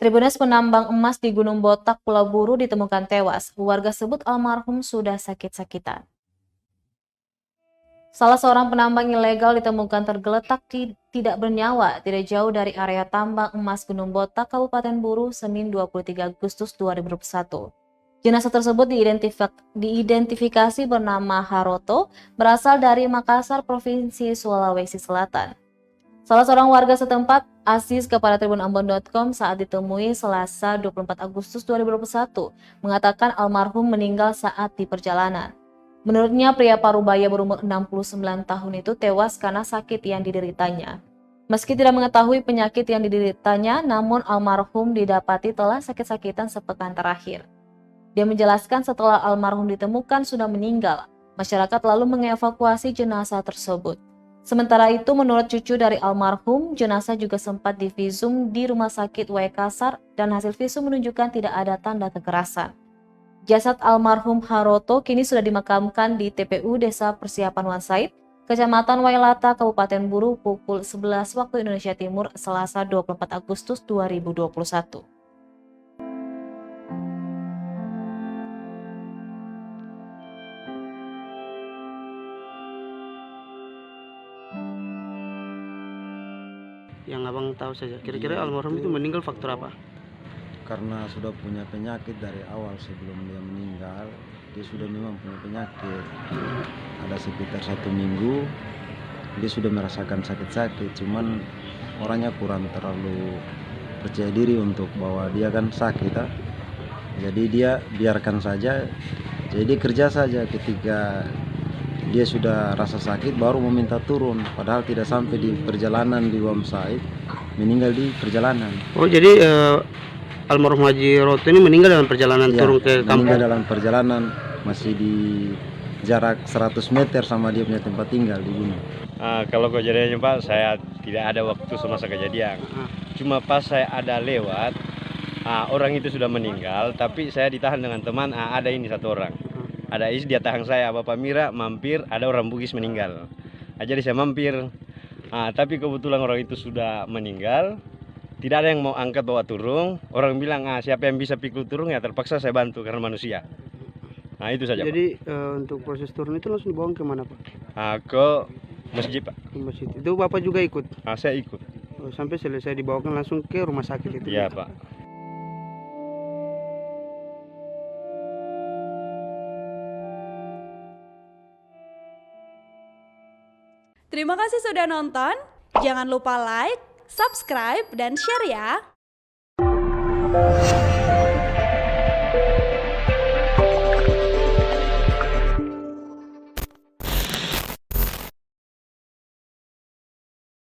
Tribunas penambang emas di Gunung Botak, Pulau Buru ditemukan tewas. Warga sebut almarhum sudah sakit-sakitan. Salah seorang penambang ilegal ditemukan tergeletak tidak bernyawa tidak jauh dari area tambang emas Gunung Botak, Kabupaten Buru, Senin 23 Agustus 2021. Jenazah tersebut diidentifikasi bernama Haroto, berasal dari Makassar, Provinsi Sulawesi Selatan. Salah seorang warga setempat, Aziz, kepada tribunambon.com saat ditemui Selasa 24 Agustus 2021, mengatakan almarhum meninggal saat di perjalanan. Menurutnya, pria parubaya berumur 69 tahun itu tewas karena sakit yang dideritanya. Meski tidak mengetahui penyakit yang dideritanya, namun almarhum didapati telah sakit-sakitan sepekan terakhir. Dia menjelaskan setelah almarhum ditemukan sudah meninggal, masyarakat lalu mengevakuasi jenazah tersebut. Sementara itu, menurut cucu dari almarhum, jenazah juga sempat divisum di Rumah Sakit Waikasar dan hasil visum menunjukkan tidak ada tanda kekerasan. Jasad almarhum Haroto kini sudah dimakamkan di TPU Desa Persiapan Wansaid, Kecamatan Wailata, Kabupaten Buru pukul 11 waktu Indonesia Timur, Selasa 24 Agustus 2021. Yang abang tahu saja, kira-kira almarhum itu meninggal faktor apa? Karena sudah punya penyakit dari awal sebelum dia meninggal. Dia sudah memang punya penyakit. Ada sekitar 1 minggu dia sudah merasakan sakit-sakit, cuman orangnya kurang terlalu percaya diri untuk bahwa dia kan sakit. Jadi dia biarkan saja, jadi kerja saja. Ketika dia sudah rasa sakit baru meminta turun, padahal tidak sampai di perjalanan di Wamsaid, meninggal di perjalanan. Oh, jadi almarhum Haji Roto ini meninggal dalam perjalanan turun ke kampung? Meninggal dalam perjalanan, masih di jarak 100 meter sama dia punya tempat tinggal di gunung. Kalau kejadiannya Pak, saya tidak ada waktu semasa kejadian. Cuma pas saya ada lewat, orang itu sudah meninggal, tapi saya ditahan dengan teman, ada ini satu orang. Ada is dia tahan saya, Bapak Mira mampir, ada orang Bugis meninggal. Jadi saya mampir, tapi kebetulan orang itu sudah meninggal. Tidak ada yang mau angkat bawa turun. Orang bilang siapa yang bisa pikul turun ya terpaksa saya bantu karena manusia. Itu saja. Jadi untuk proses turun itu langsung dibawa ke mana Pak? Ke masjid Pak. Ke masjid. Itu Bapak juga ikut? Saya ikut. Sampai selesai dibawakan langsung ke rumah sakit itu? Iya Pak. Terima kasih sudah nonton. Jangan lupa like, subscribe, dan share ya.